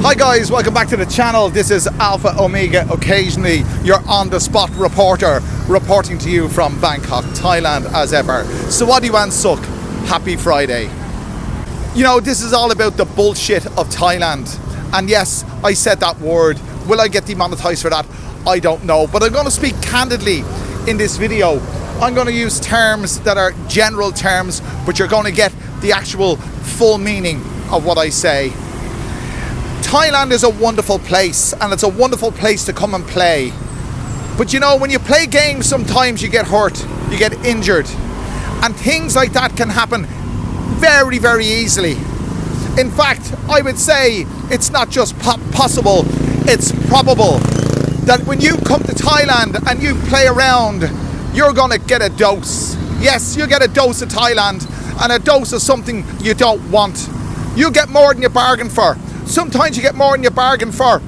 Hi guys, welcome back to the channel. This is Alpha Omega, occasionally your on-the-spot reporter, reporting to you from Bangkok, Thailand as ever. Sawadee Wan Suk, happy Friday. You know, this is all about the bullshit of Thailand. And yes, I said that word. Will I get demonetized for that? I don't know. But I'm going to speak candidly in this video. I'm going to use terms that are general terms, but you're going to get the actual full meaning of what I say. Thailand is a wonderful place, and it's a wonderful place to come and play. But you know, when you play games, sometimes you get hurt, you get injured, and things like that can happen very, very easily. In fact, I would say it's not just possible, it's probable that when you come to Thailand and you play around, you're gonna get a dose. Yes, you get a dose of Thailand, and a dose of something you don't want. You get more than you bargain for. Sometimes you get more than you bargain for,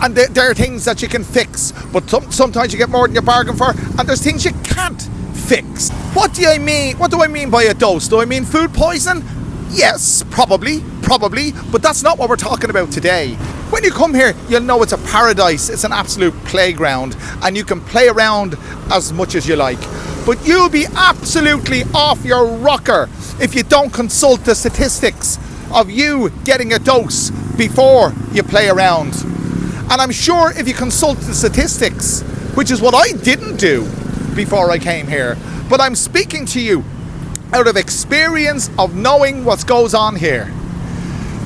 and there are things that you can fix, but sometimes you get more than you bargain for, and there's things you can't fix. What do I mean? What do I mean by a dose? Do I mean food poison? Yes, probably, but that's not what we're talking about today. When you come here, you'll know it's a paradise. It's an absolute playground, and you can play around as much as you like. But you'll be absolutely off your rocker if you don't consult the statistics of you getting a dose before you play around. And I'm sure if you consult the statistics, which is what I didn't do before I came here, but I'm speaking to you out of experience of knowing what goes on here.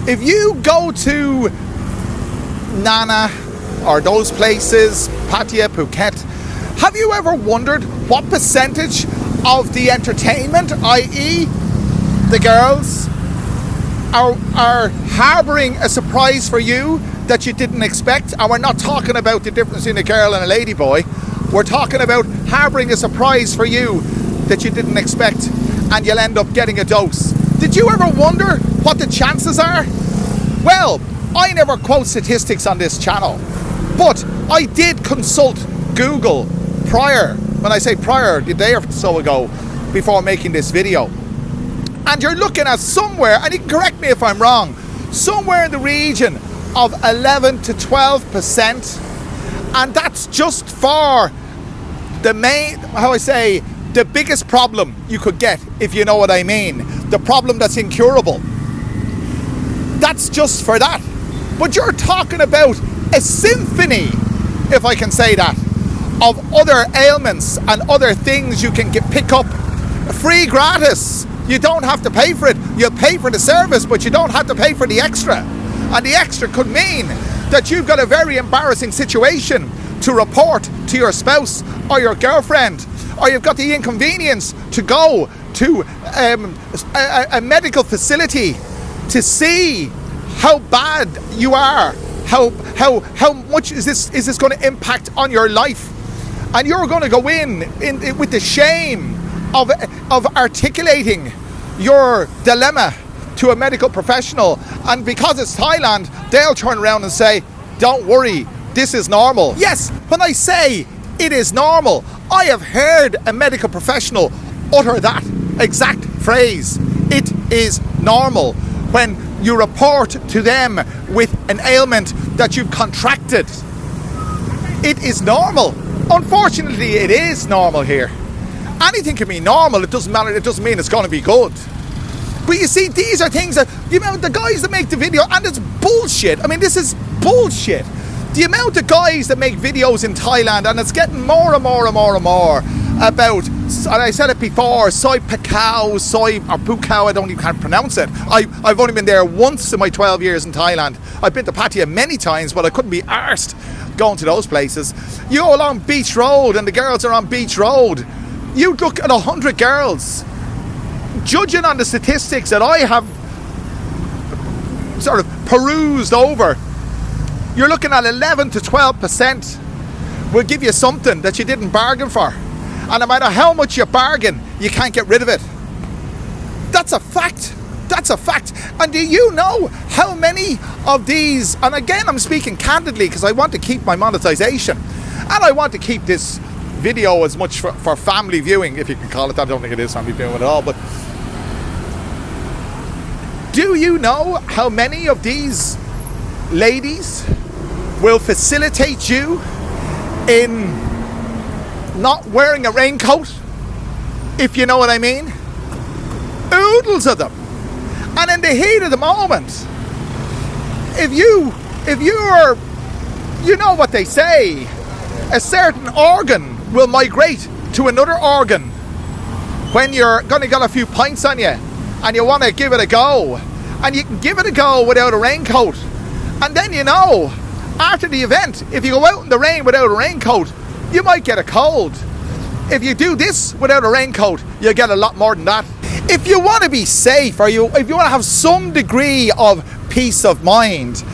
If you go to Nana or those places, Pattaya, Phuket, have you ever wondered what percentage of the entertainment, i.e. the girls, are harbouring a surprise for you that you didn't expect? And we're not talking about the difference between a girl and a lady boy. We're talking about harbouring a surprise for you that you didn't expect, and you'll end up getting a dose. Did you ever wonder what the chances are? Well, I never quote statistics on this channel, but I did consult Google prior, when I say prior, a day or so ago, before making this video. And you're looking at somewhere, and you can correct me if I'm wrong, somewhere in the region of 11 to 12%. And that's just for the main, the biggest problem you could get, if you know what I mean. The problem that's incurable. That's just for that. But you're talking about a symphony, if I can say that, of other ailments and other things you can pick up free, gratis. You don't have to pay for it. You'll pay for the service, but you don't have to pay for the extra. And the extra could mean that you've got a very embarrassing situation to report to your spouse or your girlfriend, or you've got the inconvenience to go to a medical facility to see how bad you are, how much is this going to impact on your life, and you're going to go in with the shame of articulating your dilemma to a medical professional. And because it's Thailand, they'll turn around and say, don't worry, this is normal. Yes, when I say it is normal, I have heard a medical professional utter that exact phrase. It is normal when you report to them with an ailment that you've contracted. It is normal. Unfortunately, it is normal here. Anything can be normal, it doesn't matter, it doesn't mean it's going to be good. But you see, these are things that, you know, the guys that make the video, and it's bullshit. I mean, this is bullshit. The amount of guys that make videos in Thailand, and it's getting more and more about, and I said it before, soy pacao, or pukao, I don't even can't pronounce it. I've only been there once in my 12 years in Thailand. I've been to Pattaya many times, but I couldn't be arsed going to those places. You go along Beach Road, and the girls are on Beach Road. You look at 100 girls. Judging on the statistics that I have sort of perused over, you're looking at 11 to 12% will give you something that you didn't bargain for. And no matter how much you bargain, you can't get rid of it. That's a fact. That's a fact. And do you know how many of these, and again I'm speaking candidly because I want to keep my monetization, and I want to keep this video as much for family viewing, if you can call it that. I don't think it is family viewing at all, but Do you know how many of these ladies will facilitate you in not wearing a raincoat, if you know what I mean? Oodles of them. And in the heat of the moment, if you're, you know what they say, a certain organ will migrate to another organ when you're going to get a few pints on you and you want to give it a go. And you can give it a go without a raincoat. And then you know, after the event, if you go out in the rain without a raincoat, you might get a cold. If you do this without a raincoat, you'll get a lot more than that. If you want to be safe, or if you want to have some degree of peace of mind,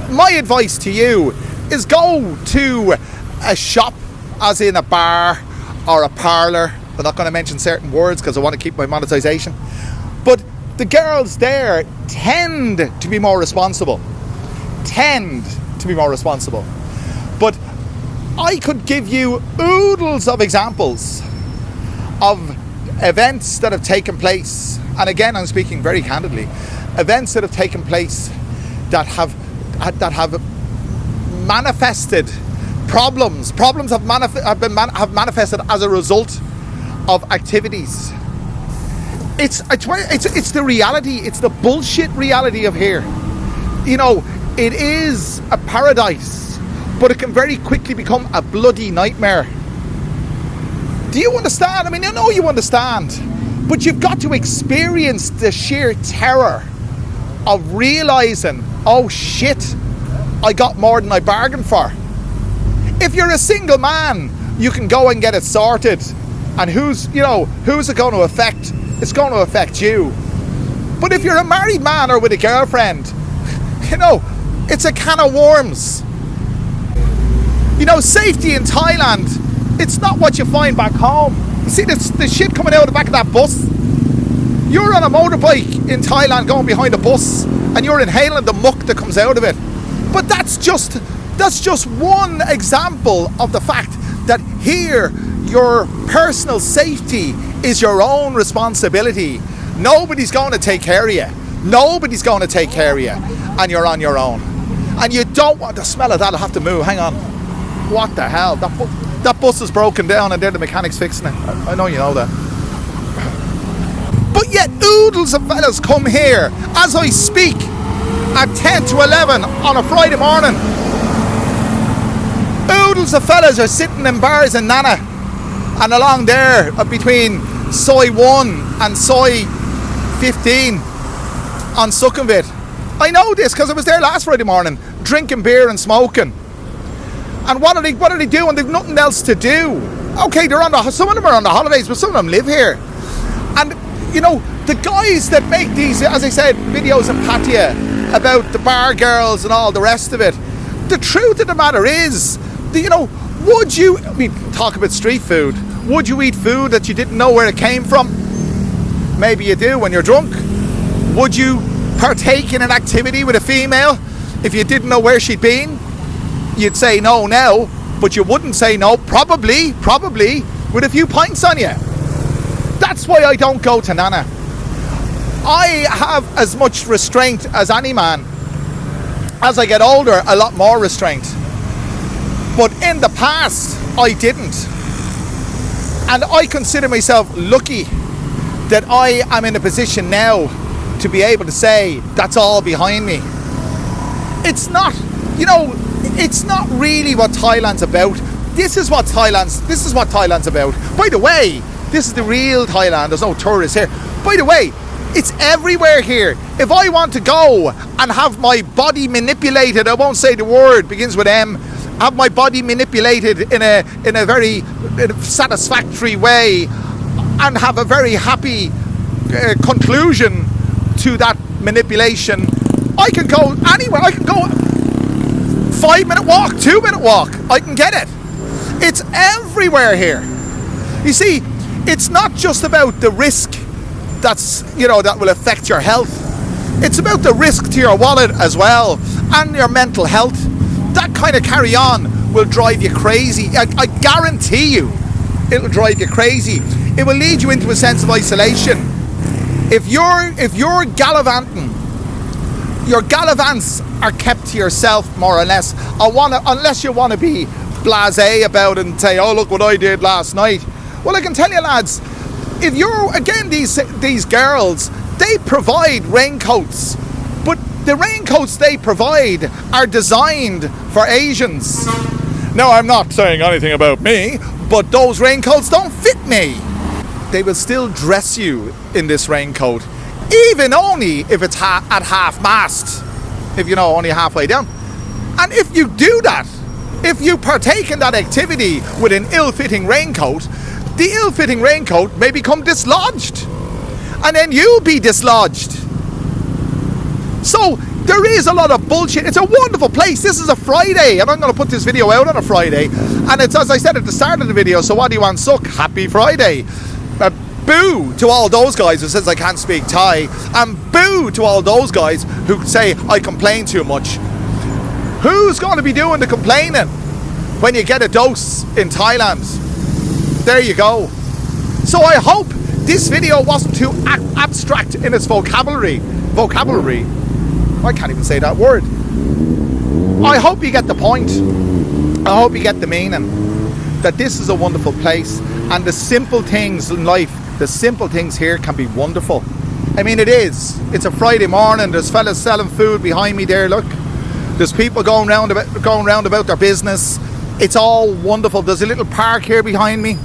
my advice to you is go to a shop, as in a bar or a parlour. I'm not going to mention certain words because I want to keep my monetization. But the girls there tend to be more responsible. But I could give you oodles of examples of events that have taken place, and again I'm speaking very candidly, events that have taken place that have manifested problems have manifested as a result of activities. It's the reality. It's the bullshit reality of here. You know, it is a paradise, but it can very quickly become a bloody nightmare. Do you understand? I mean, I know you understand, but you've got to experience the sheer terror of realizing, oh shit, I got more than I bargained for. If you're a single man, you can go and get it sorted, and who's it going to affect? It's going to affect you. But if you're a married man or with a girlfriend, you know, it's a can of worms. You know, safety in Thailand, it's not what you find back home. You see the shit coming out of the back of that bus? You're on a motorbike in Thailand going behind a bus and you're inhaling the muck that comes out of it. But that's just one example of the fact that here your personal safety is your own responsibility. Nobody's going to take care of you. And you're on your own. And you don't want the smell of that. I'll have to move. Hang on. What the hell? That bus is broken down and they're the mechanics fixing it. I know you know that. But yet oodles of fellas come here as I speak at 10 to 11 on a Friday morning. Oodles of fellas are sitting in bars in Nana and along there between Soy 1 and Soy 15 on Sukhumvit. I know this because I was there last Friday morning drinking beer and smoking. And what are they doing? They've nothing else to do. Okay, some of them are on the holidays, but some of them live here. And you know, the guys that make these, as I said, videos in Pattaya about the bar girls and all the rest of it, the truth of the matter is, talk about street food, would you eat food that you didn't know where it came from? Maybe you do when you're drunk. Would you partake in an activity with a female if you didn't know where she'd been? You'd say no now, but you wouldn't say no probably with a few pints on you. That's why I don't go to Nana. I have as much restraint as any man. As I get older, a lot more restraint. But in the past, I didn't. And I consider myself lucky that I am in a position now to be able to say, that's all behind me. It's not really what Thailand's about. This is what Thailand's about. By the way, this is the real Thailand. There's no tourists here. By the way, it's everywhere here. If I want to go and have my body manipulated, I won't say the word, begins with M, have my body manipulated in a very satisfactory way and have a very happy conclusion to that manipulation, I can go anywhere. I can go 5-minute walk, 2-minute walk. I can get it. It's everywhere here. You see, it's not just about the risk that will affect your health. It's about the risk to your wallet as well and your mental health. That kind of carry on will drive you crazy. I guarantee you it'll drive you crazy. It will lead you into a sense of isolation. If you're gallivanting your gallivants are kept to yourself, more or less. Unless you want to be blasé about it and say, oh, look what I did last night. Well, I can tell you, lads, if you're, again, these girls, they provide raincoats, but the raincoats they provide are designed for Asians. Now, I'm not saying anything about me, but those raincoats don't fit me. They will still dress you in this raincoat, even only if it's at half mast, if you know, only halfway down. And if you do that, if you partake in that activity with an ill-fitting raincoat, the ill-fitting raincoat may become dislodged, and then you'll be dislodged. So there is a lot of bullshit. It's a wonderful place. This is a Friday, and I'm going to put this video out on a Friday, and it's, as I said at the start of the video, so what do you want, suck? Happy Friday. Boo to all those guys who says I can't speak Thai, and boo to all those guys who say I complain too much. Who's going to be doing the complaining when you get a dose in Thailand? There you go. So I hope this video wasn't too abstract in its vocabulary. I can't even say that word. I hope you get the point. I hope you get the meaning. That this is a wonderful place, and the simple things in life, the simple things here can be wonderful. I mean, it is. It's a Friday morning. There's fellas selling food behind me there, look. There's people going round about their business. It's all wonderful. There's a little park here behind me.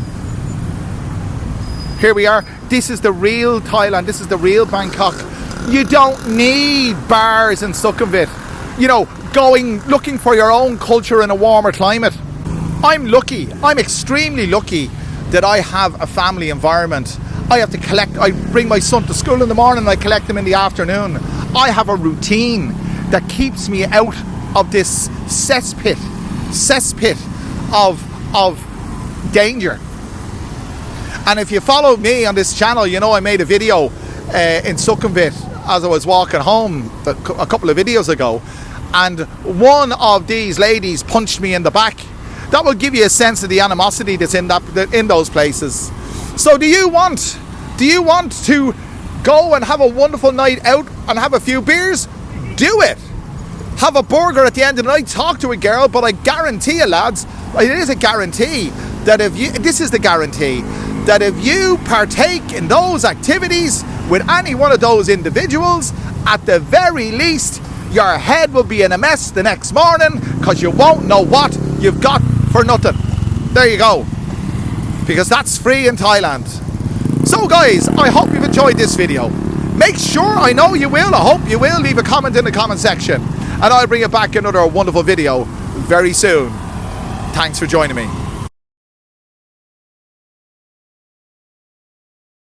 Here we are. This is the real Thailand. This is the real Bangkok. You don't need bars in Sukhumvit. You know, looking for your own culture in a warmer climate. I'm lucky. I'm extremely lucky that I have a family environment. I bring my son to school in the morning and I collect him in the afternoon. I have a routine that keeps me out of this cesspit of danger. And if you follow me on this channel, you know I made a video in Sukhumvit as I was walking home a couple of videos ago, and one of these ladies punched me in the back. That will give you a sense of the animosity that's in those places. So do you want to go and have a wonderful night out and have a few beers? Do it. Have a burger at the end of the night, talk to a girl, but I guarantee you, lads, it is a guarantee that this is the guarantee that if you partake in those activities with any one of those individuals, at the very least, your head will be in a mess the next morning because you won't know what you've got for nothing. There you go. Because that's free in Thailand. So guys, I hope you've enjoyed this video. Make sure, I know you will, I hope you will, leave a comment in the comment section. And I'll bring you back another wonderful video very soon. Thanks for joining me.